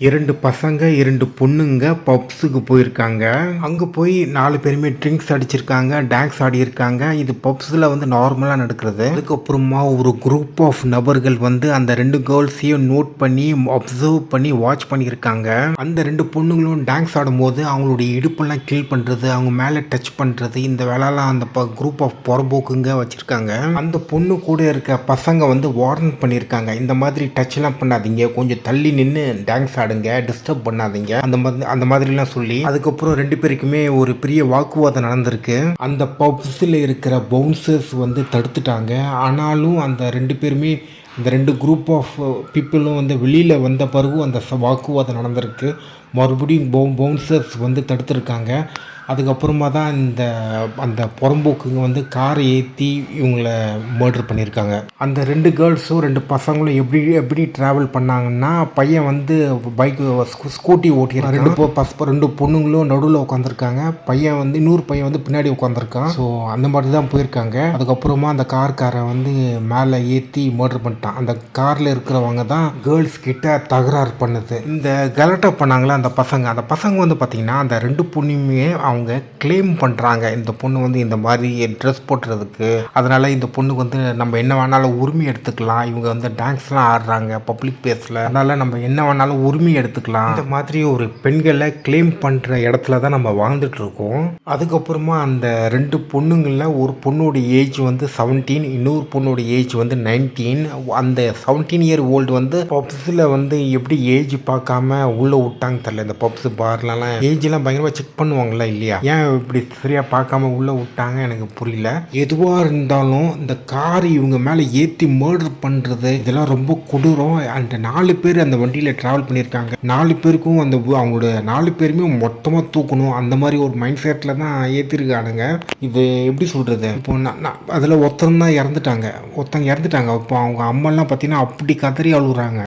2 பசங்க 2 பொண்ணுங்க பப்ஸுக்கு போயிருக்காங்க. அங்க போய் 4 பேருமே ட்ரிங்க்ஸ் அடிச்சிருக்காங்க, டான்ஸ் ஆடியிருக்காங்க. இது பப்ஸில் வந்து நார்மலா நடக்கிறது. அதுக்கப்புறமா ஒரு குரூப் ஆஃப் நபர்கள் வந்து அந்த 2 கேர்ள்ஸையும் நோட் பண்ணி அப்சர்வ் பண்ணி வாட்ச் பண்ணியிருக்காங்க. அந்த 2 பொண்ணுங்களும் டான்ஸ் ஆடும்போது அவங்களுடைய இடுப்பெல்லாம் கில் பண்றது, அவங்க மேலே டச் பண்றது, இந்த வேலைலாம் அந்த குரூப் ஆஃப் புறம்போக்குங்க வச்சிருக்காங்க. அந்த பொண்ணு கூட இருக்க பசங்க வந்து வார்ன் பண்ணியிருக்காங்க, இந்த மாதிரி டச்லாம் பண்ணாதீங்க, கொஞ்சம் தள்ளி நின்று டான்ஸ் ஆடுங்க, டிஸ்டர்ப் பண்ணாதீங்க, அந்த மாதிரிலாம் சொல்லி அதுக்கப்புறம் 2 பேருக்குமே ஒரு பெரிய வாக்குவாதம் நடந்திருக்கு. அந்த பப்ஸில் இருக்கிற பவுன்சர்ஸ் வந்து தடுத்துட்டாங்க. ஆனாலும் அந்த 2 பேருமே, இந்த 2 குரூப் ஆஃப் பீப்புளும் வந்து வெளியில் வந்த பிறகு அந்த வாக்குவாதம் நடந்திருக்கு. மறுபடியும் பவுன்சர்ஸ் வந்து தடுத்துருக்காங்க. அதுக்கப்புறமா தான் அந்த புறம்போக்குங்க வந்து காரை ஏற்றி இவங்கள மர்டர் பண்ணியிருக்காங்க. அந்த 2 கேர்ள்ஸும் 2 பசங்களும் எப்படி ட்ராவல் பண்ணாங்கன்னா, பையன் வந்து பைக் ஸ்கூட்டி ஓட்டியிருக்கான். 2 பொண்ணுங்களும் நடுவில் உட்காந்துருக்காங்க. பையன் வந்து இன்னொரு பையன் வந்து பின்னாடி உட்காந்துருக்கான். ஸோ அந்த மாதிரி தான் போயிருக்காங்க. அதுக்கப்புறமா அந்த காரை வந்து மேலே ஏற்றி மர்டர் பண்ணிட்டான். அந்த காரில் இருக்கிறவங்க தான் கேர்ள்ஸ் கிட்ட தகராறு பண்ணுது. இந்த கலாட்டா பண்ணாங்களே அந்த பசங்க வந்து பார்த்திங்கன்னா, அந்த 2 பொண்ணுமே அவங்க கிளைம் பண்ணுறாங்க, இந்த பொண்ணு வந்து இந்த மாதிரி ட்ரெஸ் போட்டுறதுக்கு, அதனால் இந்த பொண்ணுக்கு வந்து நம்ம என்ன வேணாலும் உரிமை எடுத்துக்கலாம், இவங்க வந்து டான்ஸ்லாம் ஆடுறாங்க பப்ளிக் பிளேஸில், அதனால் நம்ம என்ன வேணாலும் உரிமை எடுத்துக்கலாம், இந்த மாதிரி ஒரு பெண்களை கிளைம் பண்ணுற இடத்துல தான் நம்ம வாழ்ந்துட்டு இருக்கோம். அதுக்கப்புறமா அந்த 2 பொண்ணுங்களில் ஒரு பொண்ணோட ஏஜ் வந்து 17, இன்னொரு பொண்ணோட ஏஜ் வந்து 19. அந்த 17 இயர் ஓல்டு வந்து பப்ஸில் வந்து எப்படி ஏஜ் பார்க்காம உள்ளே விட்டாங்க தெரியல. இந்த பப்ஸ் பார்லாம் ஏஜ்லாம் பயங்கரமாக செக் பண்ணுவாங்களா இல்லையா, ஏன் இப்படி சரியாக பார்க்காம உள்ளே விட்டாங்க எனக்கு புரியல. எதுவாக இருந்தாலும் இந்த கார் இவங்க மேலே ஏற்றி மர்டர் பண்ணுறது இதெல்லாம் ரொம்ப கொடூரம். அந்த 4 பேர் அந்த வண்டியில் ட்ராவல் பண்ணியிருக்காங்க. 4 பேருக்கும் அவங்களோட 4 பேருமே மொத்தமாக தூக்கணும், அந்த மாதிரி ஒரு மைண்ட் செட்டில் தான் ஏற்றிருக்கானுங்க. இது எப்படி சொல்கிறது, இப்போ அதில் ஒருத்தங்க இறந்துட்டாங்க. இப்போ அவங்க அம்மாலாம் பார்த்தீங்கன்னா அப்படி கதறி அழுகுறாங்க.